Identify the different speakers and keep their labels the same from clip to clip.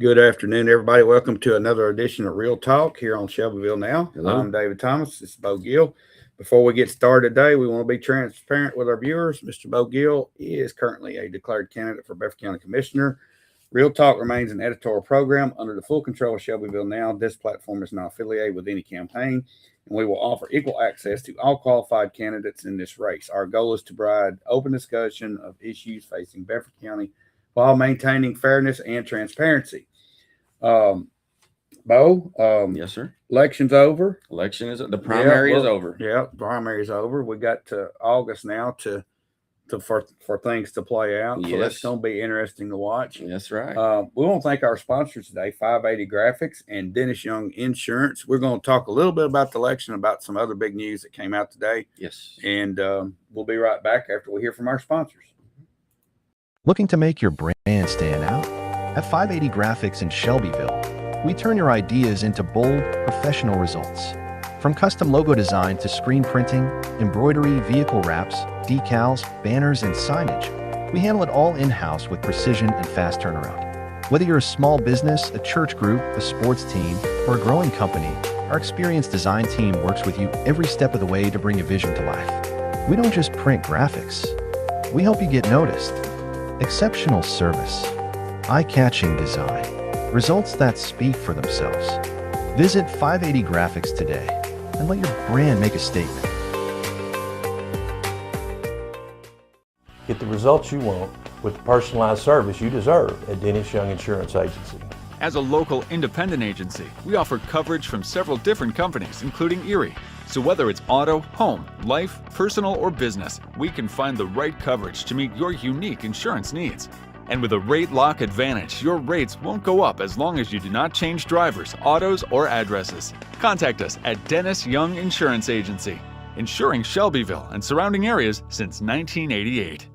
Speaker 1: Good afternoon, everybody. Welcome to another edition of Real Talk here on Shelbyville Now.
Speaker 2: Hello.
Speaker 1: I'm David Thomas. This is Bo Gill. Before we get started today, we want to be transparent with our viewers. Mr. Bo Gill is currently a declared candidate for Beaufort County Commissioner. Real Talk remains an editorial program under the full control of Shelbyville Now. This platform is not affiliated with any campaign, and we will offer equal access to all qualified candidates in this race. Our goal is to provide open discussion of issues facing Beaufort County while maintaining fairness and transparency. Bo,
Speaker 2: Yes, sir.
Speaker 1: election's over.
Speaker 2: The primary is over.
Speaker 1: Yeah, primary is over. We got to August now for things to play out. So that's
Speaker 2: Yes.
Speaker 1: going to be interesting to watch.
Speaker 2: That's right.
Speaker 1: We want to thank our sponsors today, 580 Graphics and Dennis Young Insurance. We're going to talk a little bit about the election, about some other big news that came out today.
Speaker 2: Yes.
Speaker 1: And we'll be right back after we hear from our sponsors.
Speaker 3: Looking to make your brand stand out? At 580 Graphics in Shelbyville, we turn your ideas into bold, professional results. From custom logo design to screen printing, embroidery, vehicle wraps, decals, banners, and signage, we handle it all in-house with precision and fast turnaround. Whether you're a small business, a church group, a sports team, or a growing company, our experienced design team works with you every step of the way to bring a vision to life. We don't just print graphics. We help you get noticed. Exceptional service. Eye-catching design. Results that speak for themselves. Visit 580 Graphics today and let your brand make a statement.
Speaker 4: Get the results you want with the personalized service you deserve at Dennis Young Insurance Agency.
Speaker 5: As a local independent agency, we offer coverage from several different companies, including Erie. So whether it's auto, home, life, personal, or business, we can find the right coverage to meet your unique insurance needs. And with a rate lock advantage, your rates won't go up as long as you do not change drivers, autos, or addresses. Contact us at Dennis Young Insurance Agency, insuring Shelbyville and surrounding areas since 1988.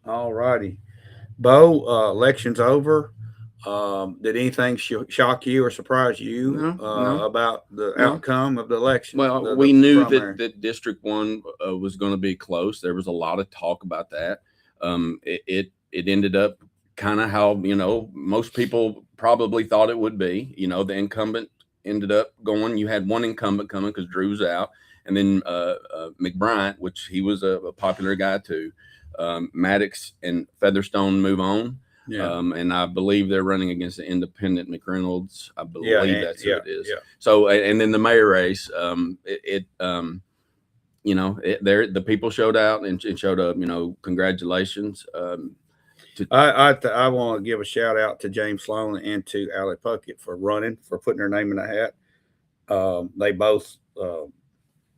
Speaker 1: All righty. Bo, election's over. Did anything shock you or surprise you
Speaker 2: No.
Speaker 1: about the
Speaker 2: No.
Speaker 1: outcome of the election?
Speaker 2: Well, we knew
Speaker 1: primary?
Speaker 2: that District 1 was going to be close. There was a lot of talk about that. It ended up kind of how, most people probably thought it would be. The incumbent ended up going. You had one incumbent coming because Drew's out. And then McBryant, which he was a popular guy too. Maddox and Featherstone move on.
Speaker 1: Yeah.
Speaker 2: And I believe they're running against the independent McReynolds. I believe that's who it is.
Speaker 1: Yeah.
Speaker 2: So, and then the mayor race, the people showed out and showed up, congratulations.
Speaker 1: I want to give a shout out to James Sloan and to Allie Puckett for running, for putting their name in the hat. They both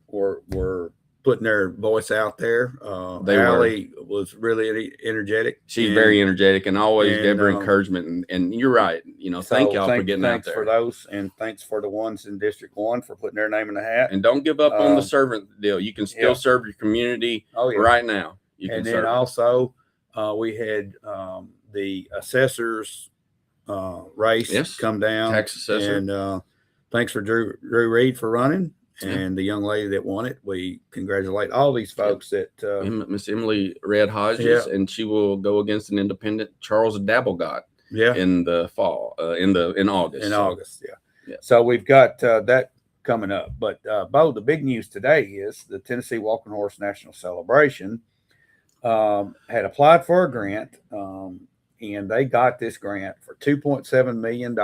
Speaker 1: were putting their voice out there. Allie was really energetic.
Speaker 2: She's very energetic and always gave her encouragement. And you're right. Thank y'all for getting out there.
Speaker 1: Thanks for those, and thanks for the ones in District 1 for putting their name in the hat.
Speaker 2: And don't give up on the servant deal. You can still serve your community right now.
Speaker 1: Then also, we had the assessors race come down.
Speaker 2: Tax assessor.
Speaker 1: And thanks for Drew Reed for running. And the young lady that won it, we congratulate all these folks that
Speaker 2: Miss Emily Red Hodges, and she will go against an independent Charles Dabblegott in the fall, in August.
Speaker 1: In August, yeah. So we've got that coming up. But Bo, the big news today is the Tennessee Walking Horse National Celebration had applied for a grant, and they got this grant for $2.7 million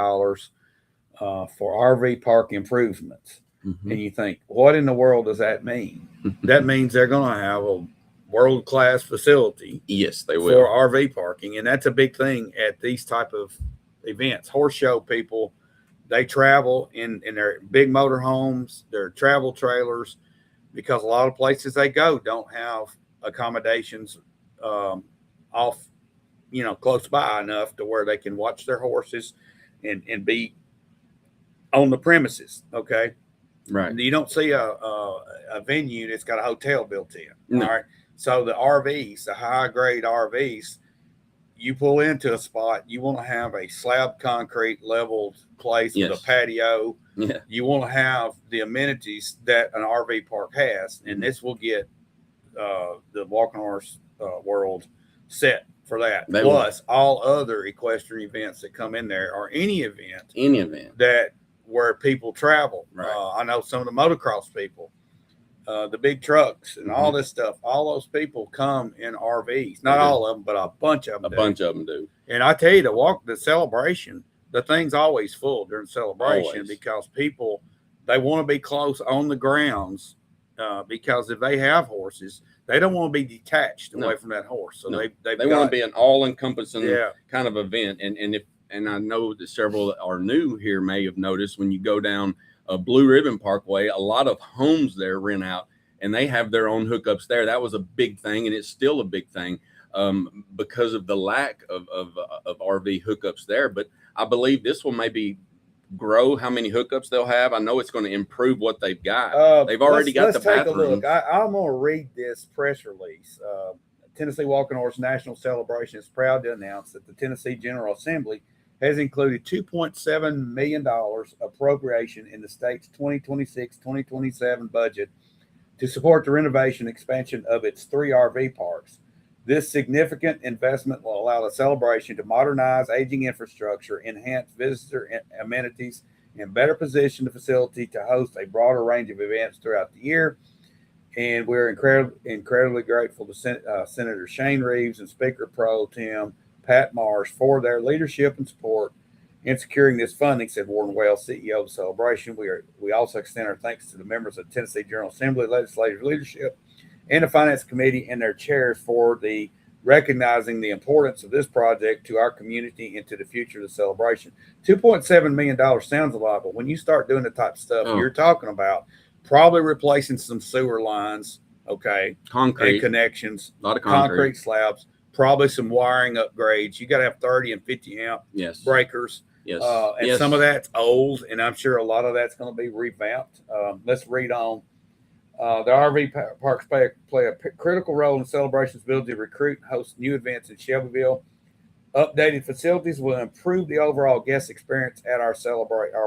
Speaker 1: for RV park improvements.
Speaker 2: Mm-hmm.
Speaker 1: And you think, what in the world does that mean? That means they're going to have a world-class facility.
Speaker 2: Yes, they will.
Speaker 1: For RV parking. And that's a big thing at these type of events. Horse show people, they travel in their big motorhomes, their travel trailers, because a lot of places they go don't have accommodations off, close by enough to where they can watch their horses and be on the premises. Okay.
Speaker 2: Right.
Speaker 1: You don't see a venue that's got a hotel built in.
Speaker 2: No.
Speaker 1: All right. So the RVs, the high grade RVs, you pull into a spot, you want to have a slab concrete leveled place with a patio.
Speaker 2: Yeah.
Speaker 1: You want to have the amenities that an RV park has, and this will get the walking horse world set for that.
Speaker 2: They
Speaker 1: Plus all other equestrian events that come in there, or any event that where people travel.
Speaker 2: Right.
Speaker 1: I know some of the motocross people, the big trucks and all this stuff. All those people come in RVs. Not all of them, but a bunch of them.
Speaker 2: Bunch of them do.
Speaker 1: And I tell you, the celebration, the thing's always full during celebration because people, they want to be close on the grounds because if they have horses, they don't want to be detached away from that horse. So they
Speaker 2: want to be an all-encompassing kind of event. And I know that several that are new here may have noticed when you go down Blue Ribbon Parkway, a lot of homes there rent out, and they have their own hookups there. That was a big thing, and it's still a big thing because of the lack of RV hookups there. But I believe this will maybe grow how many hookups they'll have. I know it's going to improve what they've got. They've already got the bathrooms.
Speaker 1: Let's take a look. I'm going to read this press release. Tennessee Walking Horse National Celebration is proud to announce that the Tennessee General Assembly has included $2.7 million appropriation in the state's 2026-2027 budget to support the renovation and expansion of its 3 RV parks. This significant investment will allow the celebration to modernize aging infrastructure, enhance visitor amenities, and better position the facility to host a broader range of events throughout the year. And we're incredibly grateful to Senator Shane Reeves and Speaker Pro Tem Pat Marsh for their leadership and support in securing this funding, said Warren Wells, CEO of the celebration. We also extend our thanks to the members of the Tennessee General Assembly, legislative leadership, and the Finance Committee and their chairs for the recognizing the importance of this project to our community and to the future of the celebration. $2.7 million sounds a lot, but when you start doing the type of stuff you're talking about, probably replacing some sewer lines, concrete and connections,
Speaker 2: a lot of
Speaker 1: concrete slabs, probably some wiring upgrades. You got to have 30 and 50 amp breakers.
Speaker 2: Yes.
Speaker 1: And some of that's old, and I'm sure a lot of that's going to be revamped. Let's read on. The RV parks play a critical role in the celebration's ability to recruit and host new events in Shelbyville. Updated facilities will improve the overall guest experience at our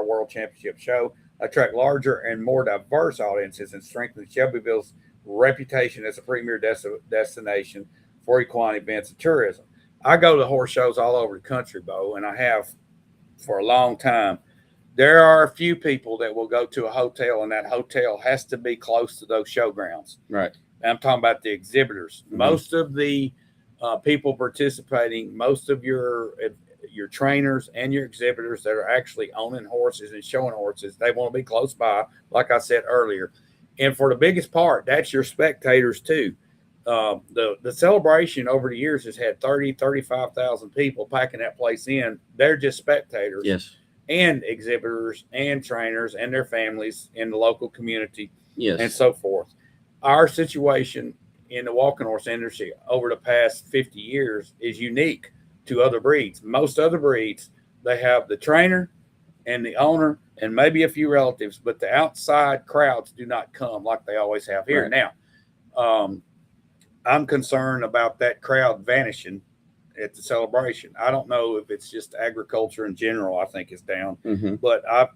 Speaker 1: World Championship show, attract larger and more diverse audiences, and strengthen Shelbyville's reputation as a premier destination for equine events and tourism. I go to horse shows all over the country, Bo, and I have for a long time. There are a few people that will go to a hotel, and that hotel has to be close to those showgrounds.
Speaker 2: Right.
Speaker 1: I'm talking about the exhibitors. Most of the people participating, most of your trainers and your exhibitors that are actually owning horses and showing horses, they want to be close by, like I said earlier. And for the biggest part, that's your spectators too. The celebration over the years has had 35,000 people packing that place in. They're just spectators.
Speaker 2: Yes.
Speaker 1: And exhibitors and trainers and their families in the local community.
Speaker 2: Yes.
Speaker 1: And so forth. Our situation in the walking horse industry over the past 50 years is unique to other breeds. Most other breeds, they have the trainer and the owner and maybe a few relatives, but the outside crowds do not come like they always have here.
Speaker 2: Right.
Speaker 1: Now, I'm concerned about that crowd vanishing at the celebration. I don't know if it's just agriculture in general, I think is down, but I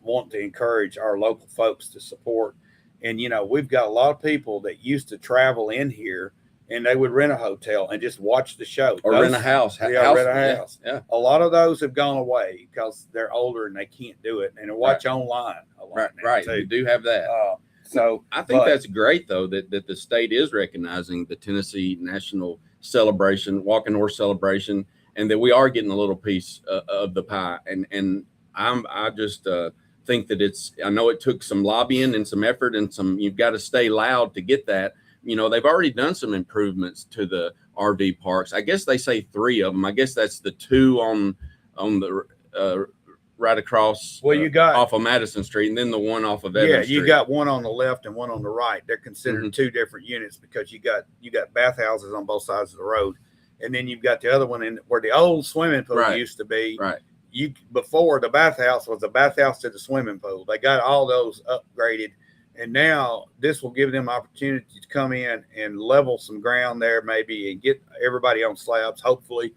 Speaker 1: want to encourage our local folks to support. And, we've got a lot of people that used to travel in here and they would rent a hotel and just watch the show.
Speaker 2: Or rent a house.
Speaker 1: Rent a house. Yeah. A lot of those have gone away because they're older and they can't do it. And they watch online a lot.
Speaker 2: Right. You do have that.
Speaker 1: So
Speaker 2: I think that's great, though, that the state is recognizing the Tennessee National Celebration, Walking Horse Celebration, and that we are getting a little piece of the pie. And I just think that I know it took some lobbying and some effort and you've got to stay loud to get that. They've already done some improvements to the RV parks. I guess they say 3 of them. I guess that's the 2 on the right across
Speaker 1: you got
Speaker 2: off of Madison Street, and then the one off of Evans Street.
Speaker 1: You got one on the left and one on the right. They're considered 2 different units because you got bathhouses on both sides of the road, and then you've got the other one in where the old swimming pool used to be.
Speaker 2: Right.
Speaker 1: Before the bathhouse was a bathhouse to the swimming pool. They got all those upgraded, and now this will give them opportunity to come in and level some ground there, maybe, and get everybody on slabs. Hopefully,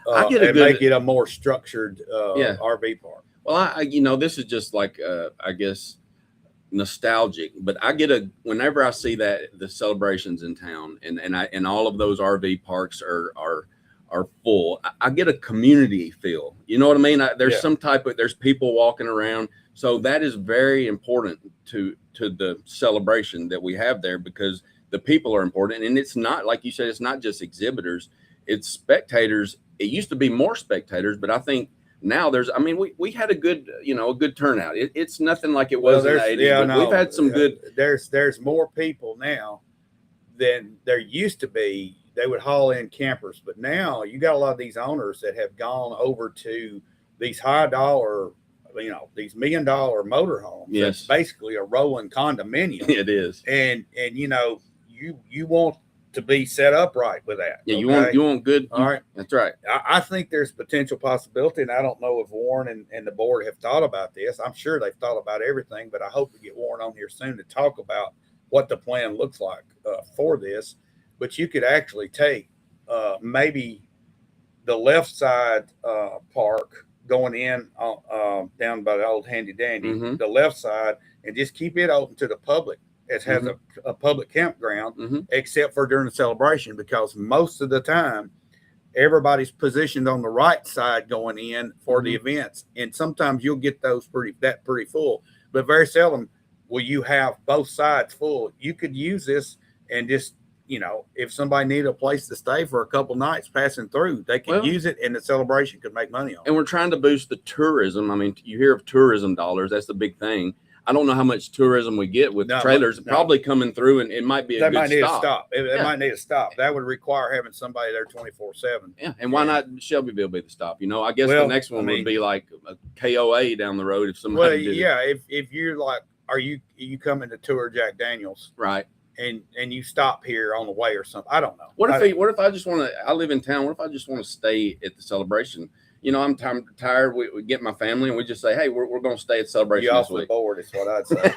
Speaker 1: make it a more structured RV park.
Speaker 2: Well, this is just like, I guess, nostalgic, but whenever I see that the celebrations in town and all of those RV parks are full, I get a community feel. You know what I mean? There's some there's people walking around. So that is very important to the celebration that we have there, because the people are important. And it's not, like you said, it's not just exhibitors, it's spectators. It used to be more spectators, but I think now we had a good turnout. It's nothing like it was in the 80s, but we've had some good.
Speaker 1: There's more people now than there used to be. They would haul in campers, but now you got a lot of these owners that have gone over to these high dollar, these $1 million motorhomes.
Speaker 2: Yes.
Speaker 1: It's basically a rolling condominium.
Speaker 2: It is.
Speaker 1: And you want to be set up right with that.
Speaker 2: Yeah.
Speaker 1: Okay?
Speaker 2: You want good.
Speaker 1: All right.
Speaker 2: That's right.
Speaker 1: I think there's potential possibility, and I don't know if Warren and the board have thought about this. I'm sure they've thought about everything, but I hope to get Warren on here soon to talk about what the plan looks like for this. But you could actually take maybe the left side park going in down by the old Handy Dandy,
Speaker 2: Mm-hmm.
Speaker 1: the left side, and just keep it open to the public. It has
Speaker 2: Mm-hmm.
Speaker 1: a public campground,
Speaker 2: Mm-hmm.
Speaker 1: except for during the celebration, because most of the time everybody's positioned on the right side going in for the events, and sometimes you'll get those pretty full, but very seldom will you have both sides full. You could use this and just, if somebody needed a place to stay for a couple nights passing through, they could use it, and the celebration could make money on it.
Speaker 2: And we're trying to boost the tourism. I mean, you hear of tourism dollars. That's the big thing. I don't know how much tourism we get with trailers probably coming through, and it might be a good stop.
Speaker 1: They might need a stop. That would require having somebody there 24/7.
Speaker 2: Yeah. And why not Shelbyville be the stop? I guess the next one would be like a KOA down the road if somebody did.
Speaker 1: Yeah. If you're like, are you coming to tour Jack Daniels?
Speaker 2: Right.
Speaker 1: And you stop here on the way or something. I don't know.
Speaker 2: What if I just want to, I live in town. What if I just want to stay at the celebration? I'm tired. We get my family and we just say, hey, we're going to stay at celebration this week.
Speaker 1: Bored is what I'd say.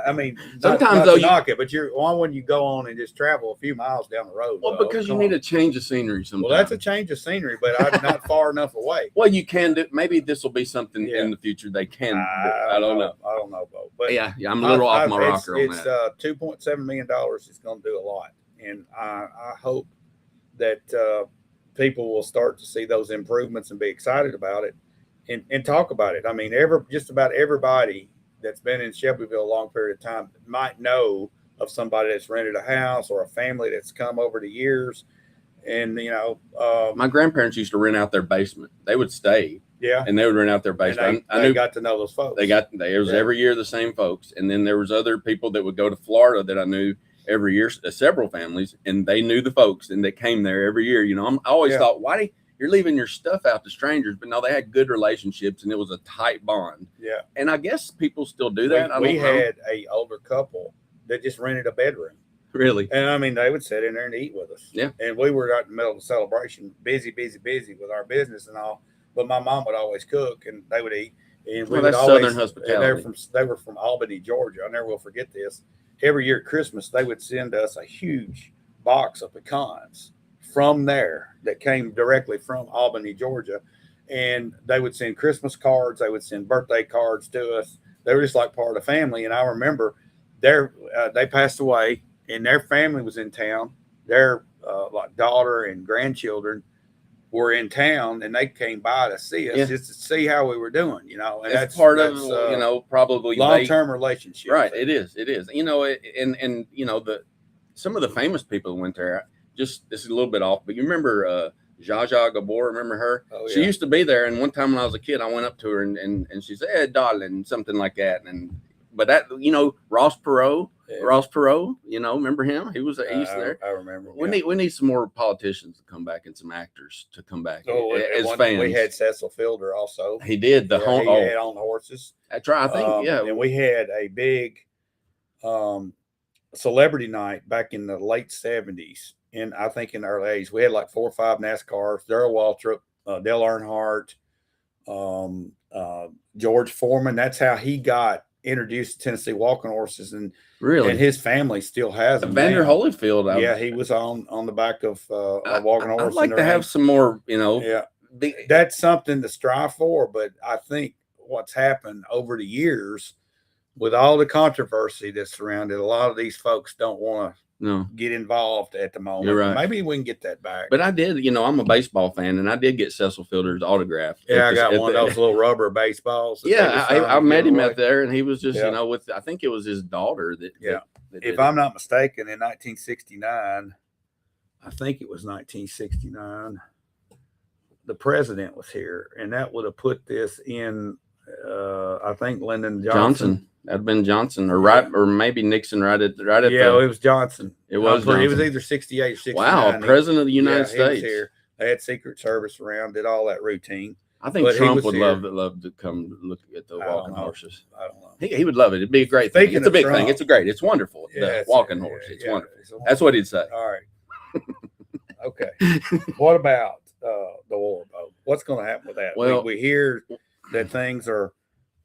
Speaker 1: I mean,
Speaker 2: sometimes
Speaker 1: not to knock it, but why wouldn't you go on and just travel a few miles down the road?
Speaker 2: Well, because you need a change of scenery sometimes.
Speaker 1: Well, that's a change of scenery, but I'm not far enough away.
Speaker 2: Well, you can do. Maybe this will be something in the future they can do. I don't know.
Speaker 1: I don't know, Bo. But
Speaker 2: yeah, I'm a little off my rocker on that.
Speaker 1: It's $2.7 million. It's going to do a lot, and I hope that people will start to see those improvements and be excited about it, and talk about it. I mean, just about everybody that's been in Shelbyville a long period of time might know of somebody that's rented a house or a family that's come over the years. And,
Speaker 2: my grandparents used to rent out their basement. They would stay.
Speaker 1: Yeah.
Speaker 2: And they would rent out their basement.
Speaker 1: I got to know those folks.
Speaker 2: There was every year the same folks. And then there was other people that would go to Florida that I knew every year, several families, and they knew the folks and they came there every year. I always thought, why you're leaving your stuff out to strangers? But no, they had good relationships and it was a tight bond.
Speaker 1: Yeah.
Speaker 2: And I guess people still do that.
Speaker 1: We had a older couple that just rented a bedroom.
Speaker 2: Really?
Speaker 1: And I mean, they would sit in there and eat with us.
Speaker 2: Yeah.
Speaker 1: And we were out in the middle of the celebration, busy with our business and all. But my mom would always cook and they would eat. And we would always,
Speaker 2: Southern hospitality.
Speaker 1: They were from Albany, Georgia. I never will forget this. Every year at Christmas, they would send us a huge box of pecans from there that came directly from Albany, Georgia. And they would send Christmas cards. They would send birthday cards to us. They were just like part of the family. And I remember they passed away and their family was in town. Their like daughter and grandchildren were in town and they came by to see us just to see how we were doing, and that's part of
Speaker 2: probably
Speaker 1: long-term relationship.
Speaker 2: Right. It is. And some of the famous people who went there, this is a little bit off, but you remember Zsa Zsa Gabor, remember her?
Speaker 1: Oh, yeah.
Speaker 2: She used to be there. And one time when I was a kid, I went up to her and she said, hey, darling, something like that. But that, Ross Perot, remember him? He was there.
Speaker 1: I remember.
Speaker 2: We need some more politicians to come back and some actors to come back as fans.
Speaker 1: We had Cecil Fielder also.
Speaker 2: He did
Speaker 1: he had on horses.
Speaker 2: That's right. I think,
Speaker 1: And we had a big celebrity night back in the late 70s. And I think in the early 80s, we had like 4 or 5 NASCARs, Darrell Waltrip, Dale Earnhardt, George Foreman. That's how he got introduced to Tennessee walking horses, and his family still has them.
Speaker 2: Vander Holyfield.
Speaker 1: He was on the back of a walking horse.
Speaker 2: I'd like to have some more,
Speaker 1: that's something to strive for. But I think what's happened over the years, with all the controversy that's surrounded, a lot of these folks don't want to
Speaker 2: No,
Speaker 1: get involved at the moment.
Speaker 2: You're right.
Speaker 1: Maybe we can get that back.
Speaker 2: but I did. I'm a baseball fan, and I did get Cecil Fielder's autograph.
Speaker 1: Yeah, I
Speaker 2: at
Speaker 1: got
Speaker 2: the-
Speaker 1: one
Speaker 2: at
Speaker 1: of
Speaker 2: the-
Speaker 1: those little rubber baseballs. that they
Speaker 2: Yeah,
Speaker 1: just sign
Speaker 2: I
Speaker 1: and
Speaker 2: met
Speaker 1: give
Speaker 2: him
Speaker 1: away.
Speaker 2: out there, and he was just,
Speaker 1: Yeah.
Speaker 2: with, I think it was his daughter that.
Speaker 1: Yeah.
Speaker 2: that
Speaker 1: If
Speaker 2: did
Speaker 1: I'm
Speaker 2: it.
Speaker 1: not mistaken, in 1969, I think it was 1969, the president was here, and that would have put this in, I think, Lyndon
Speaker 2: Johnson, that'd been Johnson, or maybe Nixon, right at
Speaker 1: Yeah, it was Johnson.
Speaker 2: It was
Speaker 1: It was
Speaker 2: Johnson.
Speaker 1: either 68 or 69.
Speaker 2: wow, president of the United
Speaker 1: He was
Speaker 2: States.
Speaker 1: here. They had Secret Service around, did all that routine.
Speaker 2: I think
Speaker 1: But he
Speaker 2: Trump
Speaker 1: was
Speaker 2: would
Speaker 1: here.
Speaker 2: love to come look at the
Speaker 1: I don't
Speaker 2: walking
Speaker 1: know.
Speaker 2: horses.
Speaker 1: I don't know.
Speaker 2: He would love it. It'd be a great thing.
Speaker 1: Speaking
Speaker 2: It's a
Speaker 1: of
Speaker 2: big
Speaker 1: Trump-
Speaker 2: thing. It's wonderful.
Speaker 1: Yeah,
Speaker 2: the
Speaker 1: it's-
Speaker 2: walking
Speaker 1: yeah,
Speaker 2: horse. It's
Speaker 1: yeah,
Speaker 2: wonderful.
Speaker 1: it's a
Speaker 2: That's what he'd say.
Speaker 1: All right. Okay. What about the war boat? What's going to happen with that?
Speaker 2: Well-
Speaker 1: we hear that things are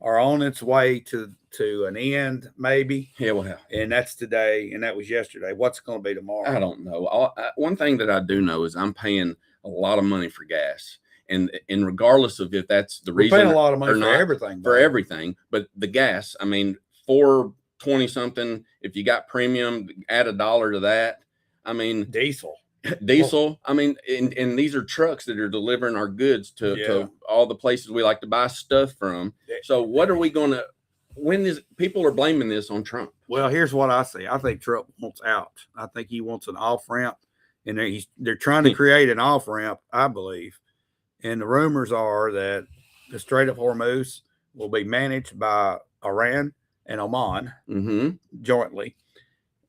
Speaker 1: on its way to an end, maybe,
Speaker 2: Yeah, well,
Speaker 1: and that's today, and that was yesterday. What's it going to be tomorrow?
Speaker 2: I don't know. One thing that I do know is I'm paying a lot of money for gas, and regardless of if that's the
Speaker 1: We're
Speaker 2: reason
Speaker 1: paying a lot of money
Speaker 2: or
Speaker 1: for
Speaker 2: not,
Speaker 1: everything.
Speaker 2: for
Speaker 1: Bob.
Speaker 2: everything, but the gas, I mean, $4.20 something. If you got premium, add $1 to that. I mean,
Speaker 1: Diesel.
Speaker 2: diesel. I mean, and these are trucks that are delivering our goods
Speaker 1: Yeah.
Speaker 2: to all the places we like to buy stuff from.
Speaker 1: Yeah.
Speaker 2: So what are we going to? People are blaming this on Trump?
Speaker 1: Well, here's what I say. I think Trump wants out. I think he wants an off ramp, and they're trying to create an off ramp, I believe. And the rumors are that the Strait of Hormuz will be managed by Iran and Oman
Speaker 2: Mm-hmm.
Speaker 1: jointly,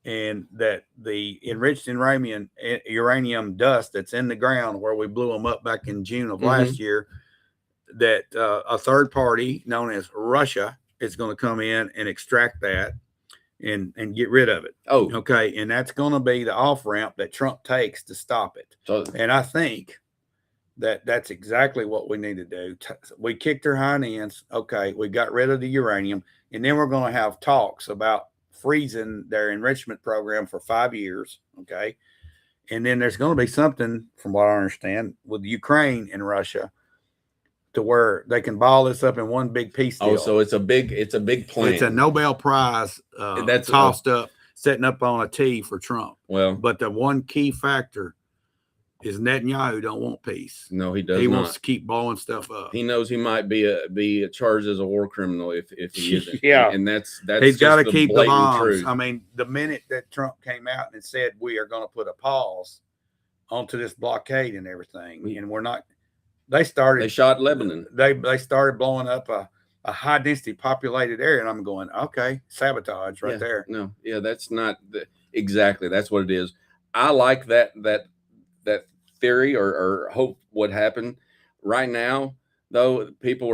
Speaker 1: and that the enriched uranium dust that's in the ground where we blew them up back in June of last year, that a third party known as Russia is going to come in and extract that and get rid of it.
Speaker 2: Oh,
Speaker 1: Okay, and that's going to be the off ramp that Trump takes to stop it.
Speaker 2: so
Speaker 1: And I think that that's exactly what we need to do. We kicked their hind ends. Okay, we got rid of the uranium, and then we're going to have talks about freezing their enrichment program for 5 years. Okay, and then there's going to be something, from what I understand, with Ukraine and Russia, to where they can ball this up in one big piece deal.
Speaker 2: so it's a big plan.
Speaker 1: It's a Nobel Prize
Speaker 2: That's
Speaker 1: tossed up, setting up on a tee for Trump.
Speaker 2: Well,
Speaker 1: But the one key factor is Netanyahu don't want peace.
Speaker 2: no, he does
Speaker 1: He
Speaker 2: not.
Speaker 1: wants to keep blowing stuff up.
Speaker 2: He knows he might be charged as a war criminal if he isn't.
Speaker 1: Yeah.
Speaker 2: and that's
Speaker 1: He's got to
Speaker 2: just
Speaker 1: keep the
Speaker 2: blatant
Speaker 1: bombs.
Speaker 2: truth.
Speaker 1: I mean, the minute that Trump came out and said we are going to put a pause onto this blockade and everything, and we're not, they
Speaker 2: shot Lebanon.
Speaker 1: They started blowing up a high density populated area, and I'm going, okay, sabotage right
Speaker 2: Yeah,
Speaker 1: there.
Speaker 2: No, yeah, that's not exactly. That's what it is. I like that theory or hope what happened. Right now, though, people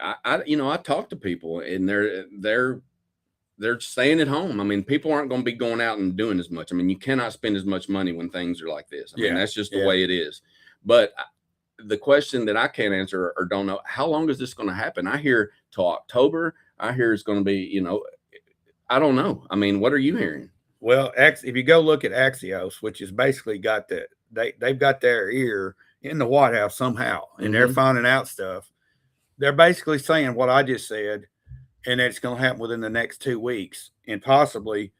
Speaker 2: I talk to people, and they're staying at home. I mean, people aren't going to be going out and doing as much. I mean, you cannot spend as much money when things are like this. I mean, that's just the way it is. But the question that I can't answer or don't know, how long is this going to happen? I hear till October. I hear it's going to be, I don't know. I mean, what are you hearing?
Speaker 1: Well, if you go look at Axios, which is basically got they've got their ear in the White House somehow, and they're finding out stuff. They're basically saying what I just said, and it's going to happen within the next 2 weeks, and possibly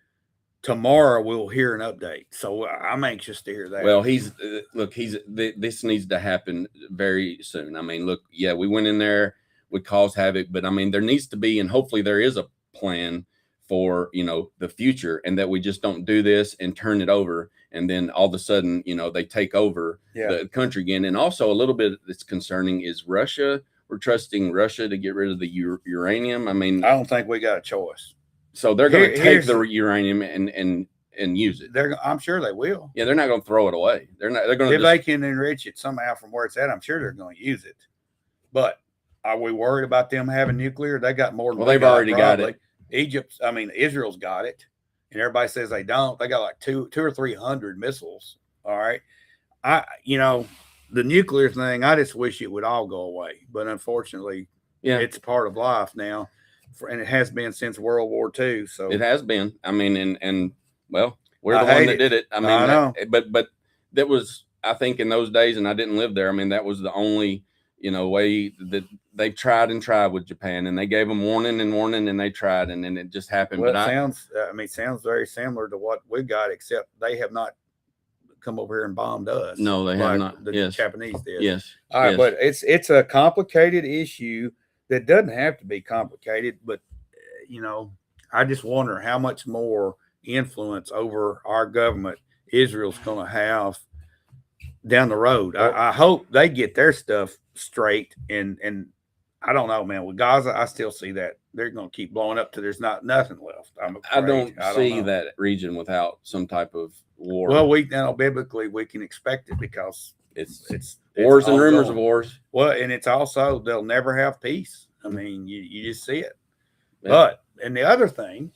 Speaker 1: tomorrow we'll hear an update. So I'm anxious to hear that.
Speaker 2: Well, this needs to happen very soon. I mean, look, yeah, we went in there, we caused havoc, but I mean, there needs to be, and hopefully there is a plan for, the future, and that we just don't do this and turn it over. And then all of a sudden, they take over the country again. And also a little bit that's concerning is Russia. We're trusting Russia to get rid of the uranium. I mean,
Speaker 1: I don't think we got a choice.
Speaker 2: So they're going to take the uranium and use it.
Speaker 1: I'm sure they will.
Speaker 2: Yeah, they're not going to throw it away. They're going to.
Speaker 1: If they can enrich it somehow from where it's at, I'm sure they're going to use it. But are we worried about them having nuclear? They got more than
Speaker 2: they've already got it.
Speaker 1: Israel's got it, and everybody says they don't. They got like 200 or 300 missiles. All right, the nuclear thing, I just wish it would all go away, but unfortunately, it's a part of life now. And it has been since World War II. So
Speaker 2: it has been. I mean, and well, we're the one that did it. I mean,
Speaker 1: I know.
Speaker 2: But that was, I think, in those days, and I didn't live there. I mean, that was the only, way that they've tried and tried with Japan, and they gave them warning and warning, and they tried, and then it just happened.
Speaker 1: Well,
Speaker 2: But
Speaker 1: it sounds very similar to what we got, except they have not come over here and bombed us.
Speaker 2: No, they have not.
Speaker 1: The
Speaker 2: Yes.
Speaker 1: Japanese did.
Speaker 2: yes,
Speaker 1: All right,
Speaker 2: yes.
Speaker 1: but it's a complicated issue that doesn't have to be complicated, but I just wonder how much more influence over our government Israel's going to have down the road. I hope they get their stuff straight, and I don't know, man. With Gaza, I still see that they're going to keep blowing up till there's nothing left.
Speaker 2: I don't see that region without some type of war.
Speaker 1: Well, biblically we can expect it because it's
Speaker 2: wars and
Speaker 1: ongoing.
Speaker 2: rumors of wars.
Speaker 1: Well, and it's also they'll never have peace. I mean, you just see it.
Speaker 2: Yeah.
Speaker 1: And the other thing,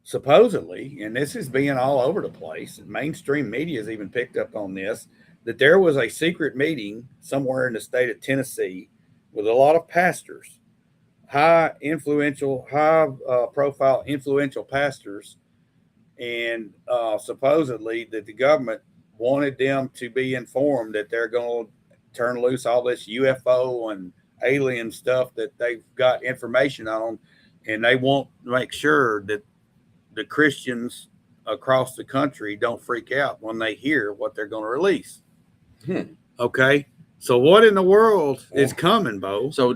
Speaker 1: supposedly, and this is being all over the place, and mainstream media has even picked up on this, that there was a secret meeting somewhere in the state of Tennessee with a lot of pastors, high profile influential pastors, and supposedly that the government wanted them to be informed that they're going to turn loose all this UFO and alien stuff that they've got information on, and they want to make sure that the Christians across the country don't freak out when they hear what they're going to release. Okay, so what in the world is coming, Bo?
Speaker 2: So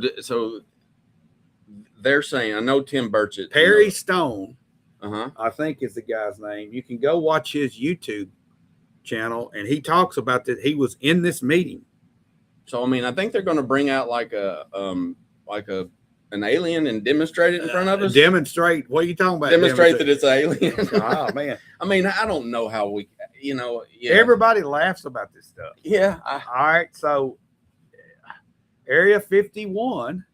Speaker 2: they're saying, I know Tim Burchett,
Speaker 1: Perry Stone,
Speaker 2: Uh-huh.
Speaker 1: I think is the guy's name. You can go watch his YouTube channel, and he talks about that. He was in this meeting.
Speaker 2: So I mean, I think they're going to bring out like an alien and demonstrate it in front of us.
Speaker 1: Demonstrate? What are you talking about?
Speaker 2: Demonstrate that it's an alien.
Speaker 1: Oh man!
Speaker 2: I mean, I don't know how we, Yeah.
Speaker 1: Everybody laughs about this stuff.
Speaker 2: Yeah.
Speaker 1: All right, so Area 51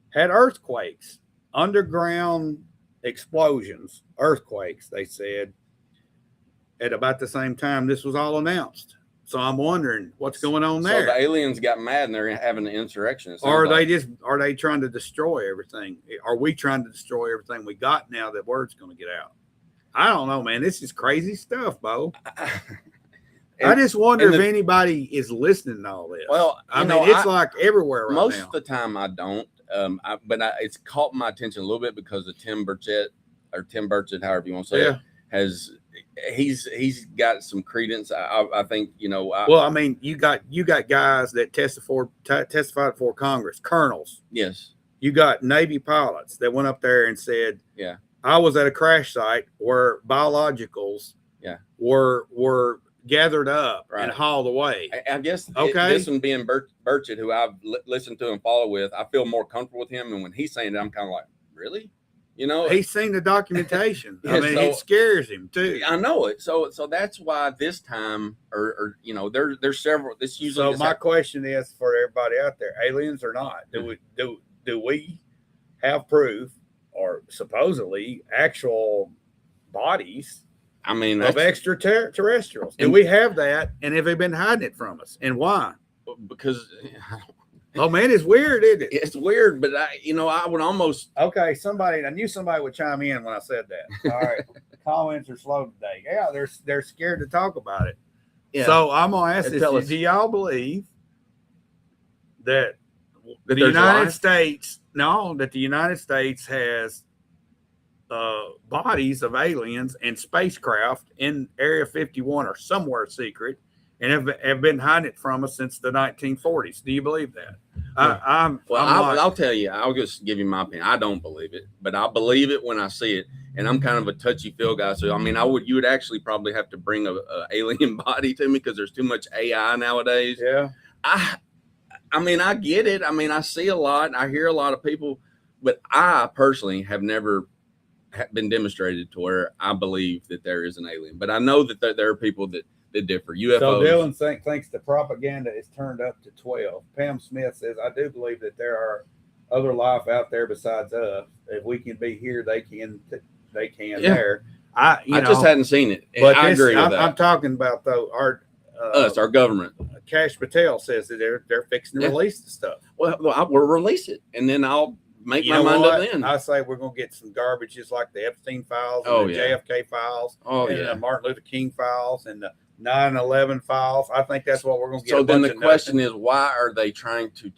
Speaker 1: had earthquakes, underground explosions, earthquakes. They said at about the same time this was all announced. So I'm wondering what's going on there.
Speaker 2: So the aliens got mad and they're having an insurrection.
Speaker 1: Or are they trying to destroy everything? Are we trying to destroy everything we got now that word's going to get out? I don't know, man. This is crazy stuff, Bo. I just wonder if anybody is listening to all this.
Speaker 2: Well,
Speaker 1: I mean, it's like everywhere right
Speaker 2: most
Speaker 1: now.
Speaker 2: of the time I don't. But it's caught my attention a little bit because of Tim Burchett, however you want to say it, he's got some credence. I think,
Speaker 1: well, I mean, you got guys that testified before Congress, colonels.
Speaker 2: Yes.
Speaker 1: You got Navy pilots that went up there and said,
Speaker 2: yeah,
Speaker 1: I was at a crash site where biologicals were gathered up and hauled away.
Speaker 2: I guess this one being Burchett, who I've listened to and follow with, I feel more comfortable with him. And when he's saying it, I'm kind of like, really?
Speaker 1: He's seen the documentation.
Speaker 2: Yeah,
Speaker 1: I mean, it scares him too.
Speaker 2: I know it. So that's why this time, there's several. This usually.
Speaker 1: So my question is for everybody out there: aliens or not? Do we have proof or supposedly actual bodies?
Speaker 2: I mean,
Speaker 1: of extraterrestrials. Do we have that? And have they been hiding it from us? And why?
Speaker 2: Because.
Speaker 1: Oh man, it's weird, isn't it?
Speaker 2: It's weird, but I would almost.
Speaker 1: Okay, I knew somebody would chime in when I said that. All right, comments are slow today. Yeah, they're scared to talk about it. Yeah. So I'm gonna ask this: do y'all believe that the United States? No, that the United States has bodies of aliens and spacecraft in Area 51 or somewhere secret, and have been hiding it from us since the 1940s. Do you believe that?
Speaker 2: I'll tell you. I'll just give you my opinion. I don't believe it, but I believe it when I see it. And I'm kind of a touchy-feel guy, so I mean, you would actually probably have to bring a alien body to me because there's too much AI nowadays.
Speaker 1: Yeah.
Speaker 2: I mean, I get it. I mean, I see a lot. I hear a lot of people, but I personally have never been demonstrated to where I believe that there is an alien. But I know that there are people that differ. UFOs.
Speaker 1: So Dylan thinks the propaganda is turned up to 12. Pam Smith says, I do believe that there are other life out there besides us. If we can be here, they can there. I
Speaker 2: just hadn't seen it.
Speaker 1: But
Speaker 2: I agree with that.
Speaker 1: I'm talking about though our
Speaker 2: government.
Speaker 1: Cash Patel says that they're fixing to release the stuff.
Speaker 2: Well, we'll release it, and then I'll make my mind up then.
Speaker 1: I say we're going to get some garbage just like the Epstein files and the JFK files and the Martin Luther King files and the 9/11 files. I think that's what we're going to get.
Speaker 2: So then the question is, why are they trying to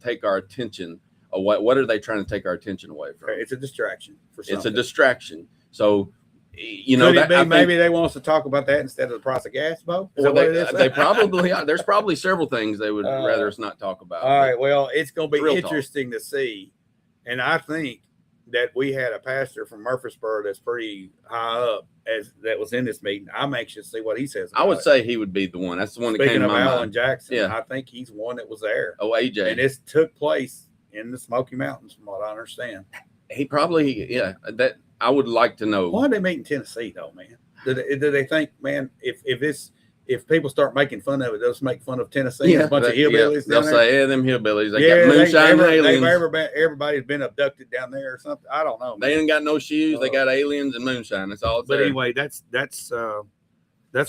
Speaker 2: take our attention away? What are they trying to take our attention away from?
Speaker 1: It's a distraction for something.
Speaker 2: It's a distraction. So, you know,
Speaker 1: Could it
Speaker 2: that,
Speaker 1: be
Speaker 2: I think,
Speaker 1: maybe they want us to talk about that instead of the price of gas, Bo? Is
Speaker 2: well,
Speaker 1: that what it is?
Speaker 2: they probably are. There's probably several things they would rather us not talk about.
Speaker 1: All right. Well, it's going to be
Speaker 2: Real talk.
Speaker 1: interesting to see. And I think that we had a pastor from Murfreesboro that's pretty high up that was in this meeting. I'm anxious to see what he says.
Speaker 2: I would say he would be the one. That's the one that
Speaker 1: Speaking
Speaker 2: came to
Speaker 1: of
Speaker 2: my
Speaker 1: Alan
Speaker 2: mind.
Speaker 1: Jackson,
Speaker 2: Yeah.
Speaker 1: I think he's one that was there.
Speaker 2: Oh, AJ.
Speaker 1: And this took place in the Smoky Mountains, from what I understand.
Speaker 2: He probably, yeah, that I would like to know.
Speaker 1: Why did they meet in Tennessee, though, man? Do they think, man, if people start making fun of it, they'll just make fun of Tennessee?
Speaker 2: Yeah,
Speaker 1: A bunch of hillbillies
Speaker 2: they'll
Speaker 1: down there?
Speaker 2: say, yeah, them hillbillies. They got moonshine and aliens.
Speaker 1: Everybody's been abducted down there or something. I don't know.
Speaker 2: They ain't got no shoes. They got aliens and moonshine. That's all.
Speaker 1: But anyway, that's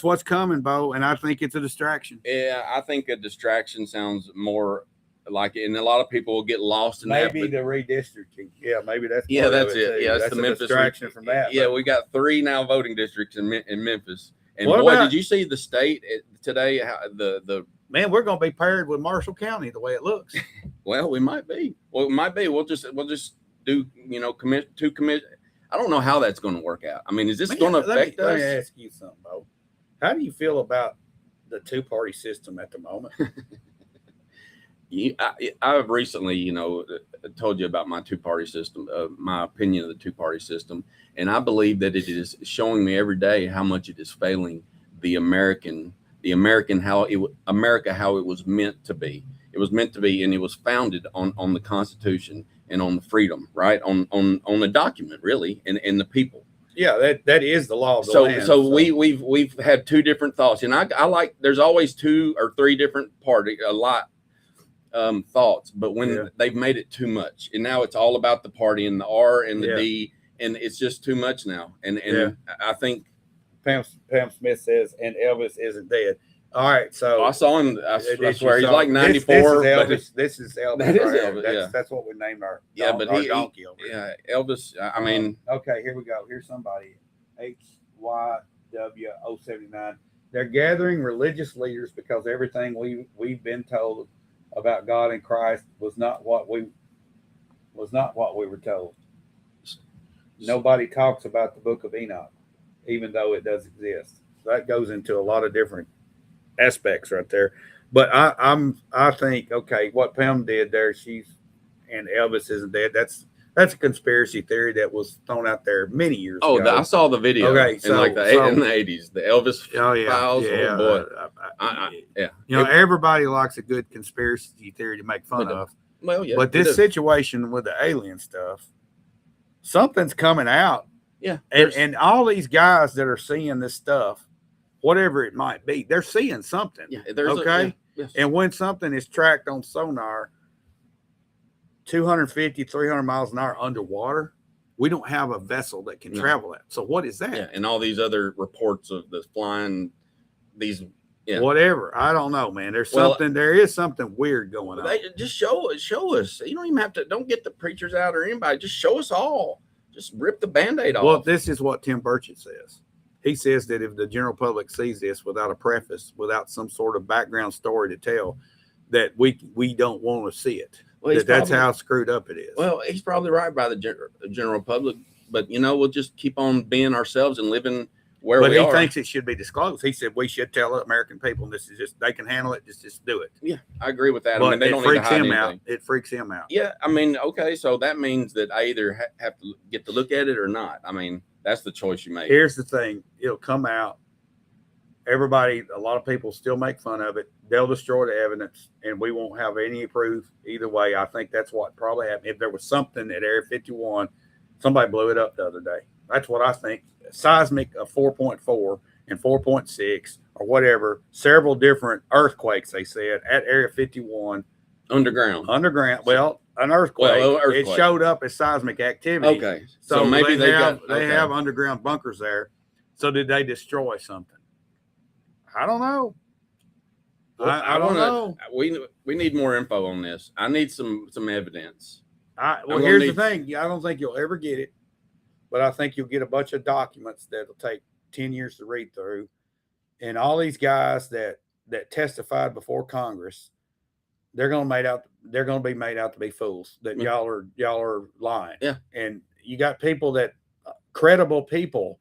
Speaker 1: what's coming, Bo, and I think it's a distraction.
Speaker 2: Yeah, I think a distraction sounds more like it, and a lot of people will get lost in
Speaker 1: maybe
Speaker 2: that.
Speaker 1: the redistricting. Yeah, maybe that's
Speaker 2: That's it.
Speaker 1: Too.
Speaker 2: Yeah,
Speaker 1: that's
Speaker 2: the
Speaker 1: a
Speaker 2: Memphis
Speaker 1: distraction from that.
Speaker 2: Yeah,
Speaker 1: but
Speaker 2: we got 3 now voting districts in Memphis. And
Speaker 1: what
Speaker 2: boy,
Speaker 1: about,
Speaker 2: did you see the state today? How the
Speaker 1: man, we're going to be paired with Marshall County the way it looks.
Speaker 2: Well, we might be. Well, it might be. We'll just do commit. I don't know how that's going to work out. I mean, is this going to affect us?
Speaker 1: Let me ask you something, Bo. How do you feel about the 2-party system at the moment?
Speaker 2: I've recently, told you about my 2-party system, my opinion of the 2-party system, and I believe that it is showing me every day how much it is failing America how it was meant to be. It was meant to be, and it was founded on the Constitution and on the freedom, right? On the document, really, and the people.
Speaker 1: Yeah, that is the law of the land.
Speaker 2: So we've had 2 different thoughts, and I like. There's always 2 or 3 different thoughts, but when they've made it too much, and now it's all about the party and the R and the D, and it's just too much now. And I think
Speaker 1: Pam Smith says, and Elvis isn't dead. All right, so
Speaker 2: I saw him. I swear he's like 94.
Speaker 1: This is Elvis.
Speaker 2: That is Elvis.
Speaker 1: That's what we named our
Speaker 2: but
Speaker 1: our donkey over
Speaker 2: here. Elvis. I mean,
Speaker 1: okay, here we go. Here's somebody. HYW079. They're gathering religious leaders because everything we've been told about God and Christ was not what we were told. Nobody talks about the book of Enoch, even though it does exist. That goes into a lot of different aspects right there. But I think, okay, what Pam did there, and Elvis isn't dead. That's a conspiracy theory that was thrown out there many years ago.
Speaker 2: I saw the video.
Speaker 1: Okay,
Speaker 2: in the 80s, the Elvis files.
Speaker 1: Yeah,
Speaker 2: boy.
Speaker 1: Everybody likes a good conspiracy theory to make fun of.
Speaker 2: Well, yeah.
Speaker 1: But this situation with the alien stuff, something's coming out.
Speaker 2: Yeah.
Speaker 1: And all these guys that are seeing this stuff, whatever it might be, they're seeing something.
Speaker 2: Yeah.
Speaker 1: Yes. And when something is tracked on sonar 250, 300 miles an hour underwater, we don't have a vessel that can travel that. So what is that?
Speaker 2: Yeah. And all these other reports of the flying, these,
Speaker 1: whatever. I don't know, man. There is something weird going on.
Speaker 2: They just show us. You don't even have to, don't get the preachers out or anybody. Just show us all. Just rip the Band-Aid off.
Speaker 1: Well, this is what Tim Burchett says. He says that if the general public sees this without a preface, without some sort of background story to tell, that we don't want to see it. Well, that's how screwed up it is.
Speaker 2: Well, he's probably right by the general public, but we'll just keep on being ourselves and living where we are.
Speaker 1: But he thinks it should be disclosed. He said we should tell American people, and this is just, they can handle it. Just do it.
Speaker 2: Yeah, I agree with that.
Speaker 1: But
Speaker 2: I mean, they don't need to hide anything.
Speaker 1: Out. It freaks him out.
Speaker 2: Yeah, I mean, okay, so that means that I either have to get to look at it or not. I mean, that's the choice you make.
Speaker 1: Here's the thing. It'll come out. Everybody, a lot of people still make fun of it. They'll destroy the evidence, and we won't have any proof either way. I think that's what probably happened. If there was something at Area 51, somebody blew it up the other day. That's what I think. Seismic of 4.4 and 4.6 or whatever, several different earthquakes, they said, at Area 51.
Speaker 2: Underground.
Speaker 1: Well, an earthquake.
Speaker 2: Well, earthquake.
Speaker 1: It showed up as seismic activity.
Speaker 2: Okay.
Speaker 1: So
Speaker 2: maybe
Speaker 1: they have underground bunkers there. So did they destroy something? I don't know.
Speaker 2: Well,
Speaker 1: I don't know.
Speaker 2: We need more info on this. I need some evidence.
Speaker 1: Here's the thing. I don't think you'll ever get it, but I think you'll get a bunch of documents that'll take 10 years to read through. And all these guys that testified before Congress they're going to be made out to be fools that y'all are lying.
Speaker 2: Yeah.
Speaker 1: And you got people that credible people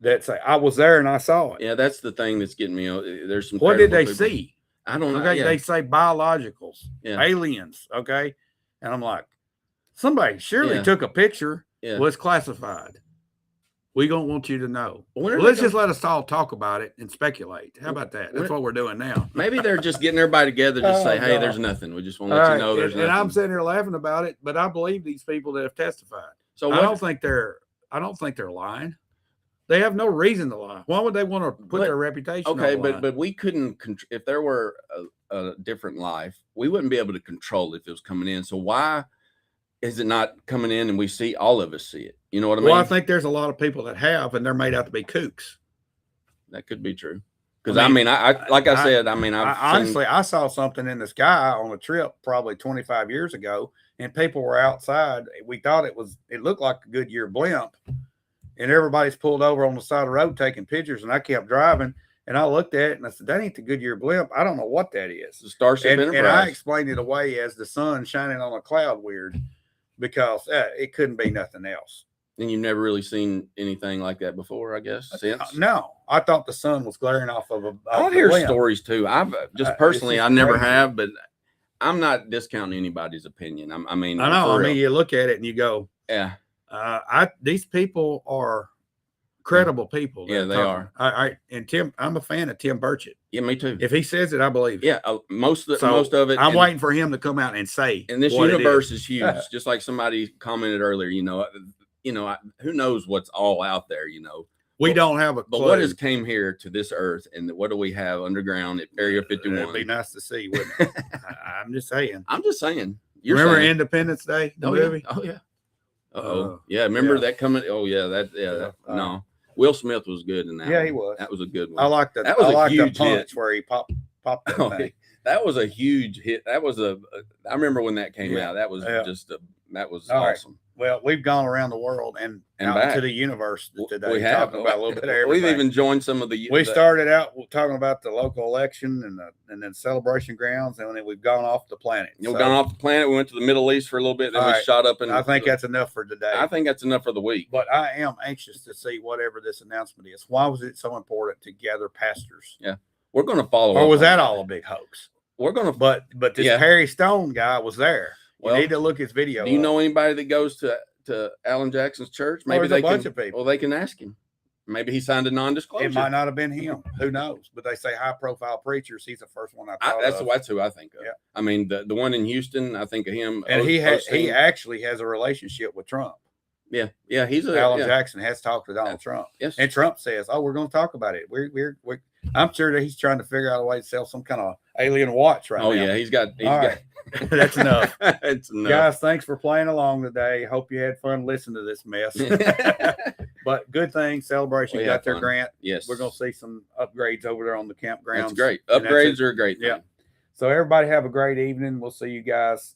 Speaker 1: that say, I was there and I saw it.
Speaker 2: Yeah, that's the thing that's getting me. There's some.
Speaker 1: What did they
Speaker 2: credible people.
Speaker 1: see?
Speaker 2: I don't know.
Speaker 1: Okay,
Speaker 2: Yeah.
Speaker 1: they say biologicals,
Speaker 2: Yeah.
Speaker 1: aliens. Okay, and I'm like, somebody surely
Speaker 2: Yeah.
Speaker 1: took a picture.
Speaker 2: Yeah.
Speaker 1: Was classified. We don't want you to know.
Speaker 2: When are
Speaker 1: Well,
Speaker 2: they
Speaker 1: let's just
Speaker 2: gonna-
Speaker 1: let us all talk about it and speculate. How about that? That's what we're doing now.
Speaker 2: Maybe they're just getting everybody together to
Speaker 1: Oh,
Speaker 2: say, "Hey,
Speaker 1: God.
Speaker 2: there's nothing. We just want to let you know there's
Speaker 1: and
Speaker 2: nothing."
Speaker 1: I'm sitting here laughing about it, but I believe these people that have testified.
Speaker 2: So
Speaker 1: I don't think they're lying. They have no reason to lie. Why would they want to put their reputation
Speaker 2: Okay,
Speaker 1: on the line?
Speaker 2: but we couldn't. If there were a different life, we wouldn't be able to control if it was coming in. So why is it not coming in and we see all of us see it? You know what I mean?
Speaker 1: Well, I think there's a lot of people that have, and they're made out to be kooks.
Speaker 2: That could be true. Because
Speaker 1: I
Speaker 2: I
Speaker 1: mean,
Speaker 2: mean, like I said, I mean,
Speaker 1: honestly, I saw something in the sky on a trip probably 25 years ago, and people were outside. We thought it looked like a Goodyear blimp, and everybody's pulled over on the side of the road taking pictures. And I kept driving, and I looked at it, and I said, "That ain't the Goodyear blimp. I don't know what that is."
Speaker 2: the Starship Enterprise.
Speaker 1: And I explained it away as the sun shining on a cloud weird, because it couldn't be nothing else.
Speaker 2: And you've never really seen anything like that before, I guess. Since
Speaker 1: No, I thought the sun was glaring off of a.
Speaker 2: I hear stories too. I've just personally,
Speaker 1: it's
Speaker 2: I never
Speaker 1: crazy.
Speaker 2: have, but I'm not discounting anybody's opinion. I mean,
Speaker 1: I know.
Speaker 2: for
Speaker 1: I mean,
Speaker 2: real.
Speaker 1: you look at it and you go,
Speaker 2: Yeah,
Speaker 1: these people are credible people.
Speaker 2: Yeah, they are.
Speaker 1: And Tim, I'm a fan of Tim Burchett.
Speaker 2: yeah, me too.
Speaker 1: If he says it, I believe it.
Speaker 2: Yeah, most of it.
Speaker 1: I'm
Speaker 2: and-
Speaker 1: waiting for him to come out and say.
Speaker 2: And this
Speaker 1: what it
Speaker 2: universe is huge. Just like somebody commented earlier, who knows what's all out there,
Speaker 1: We don't have a clue.
Speaker 2: But what has came here to this earth, and what do we have underground at Area 51?
Speaker 1: It'd be nice to see, wouldn't it? I'm just saying.
Speaker 2: I'm just saying. You're
Speaker 1: Remember
Speaker 2: saying.
Speaker 1: Independence Day, the
Speaker 2: Oh,
Speaker 1: movie?
Speaker 2: Yeah. Oh yeah. Yeah. Remember that coming? Oh yeah. That. No. Will Smith was good in that.
Speaker 1: Yeah,
Speaker 2: one.
Speaker 1: he was.
Speaker 2: That was a good one.
Speaker 1: I like that.
Speaker 2: That was
Speaker 1: I
Speaker 2: a
Speaker 1: like the
Speaker 2: huge
Speaker 1: punch
Speaker 2: hit.
Speaker 1: where he popped that
Speaker 2: Oh,
Speaker 1: thing.
Speaker 2: that was a huge hit. That was I remember when that came
Speaker 1: Yeah.
Speaker 2: out. That was
Speaker 1: Yeah.
Speaker 2: that was
Speaker 1: All right.
Speaker 2: awesome.
Speaker 1: Well, we've gone around the world and out
Speaker 2: back.
Speaker 1: to the universe today.
Speaker 2: We have
Speaker 1: talking about a little bit of
Speaker 2: We've
Speaker 1: everything.
Speaker 2: even joined some of the.
Speaker 1: We started out talking about the local election and then celebration grounds, and then we've gone off the planet.
Speaker 2: We've gone off the planet. We went to the Middle East for a little bit. Then
Speaker 1: All
Speaker 2: we
Speaker 1: right.
Speaker 2: shot up. And
Speaker 1: I think that's enough for today.
Speaker 2: I think that's enough for the week.
Speaker 1: But I am anxious to see whatever this announcement is. Why was it so important to gather pastors?
Speaker 2: Yeah, we're going to follow.
Speaker 1: Or
Speaker 2: up
Speaker 1: was
Speaker 2: on
Speaker 1: that all a big hoax?
Speaker 2: We're going to.
Speaker 1: But this
Speaker 2: Yeah.
Speaker 1: Perry Stone guy was there.
Speaker 2: Well,
Speaker 1: You need to look his video.
Speaker 2: Do you
Speaker 1: up.
Speaker 2: know anybody that goes to Alan Jackson's church? Maybe
Speaker 1: there's
Speaker 2: they
Speaker 1: a bunch
Speaker 2: can.
Speaker 1: of people.
Speaker 2: Well, they can ask him. Maybe he signed a non-disclosure.
Speaker 1: It might not have been him. Who knows? But they say high-profile preachers. He's the first one I thought of.
Speaker 2: That's who I think of.
Speaker 1: Yeah.
Speaker 2: I mean, the one in Houston, I think of him.
Speaker 1: And he
Speaker 2: Osteen.
Speaker 1: actually has a relationship with Trump.
Speaker 2: Yeah, he's
Speaker 1: Alan Jackson has talked to Donald Trump.
Speaker 2: Yes.
Speaker 1: And Trump says, "Oh, we're going to talk about it." I'm sure that he's trying to figure out a way to sell some kind of alien watch right now.
Speaker 2: Oh yeah, he's got.
Speaker 1: All right. That's enough.
Speaker 2: It's enough.
Speaker 1: Guys, thanks for playing along today. Hope you had fun listening to this mess. But good thing, Celebration
Speaker 2: We
Speaker 1: got
Speaker 2: had
Speaker 1: their
Speaker 2: fun.
Speaker 1: grant.
Speaker 2: Yes,
Speaker 1: We're going to see some upgrades over there on the campgrounds.
Speaker 2: That's great.
Speaker 1: And that's
Speaker 2: Upgrades
Speaker 1: it.
Speaker 2: are a great thing.
Speaker 1: Yeah. So everybody have a great evening. We'll see you guys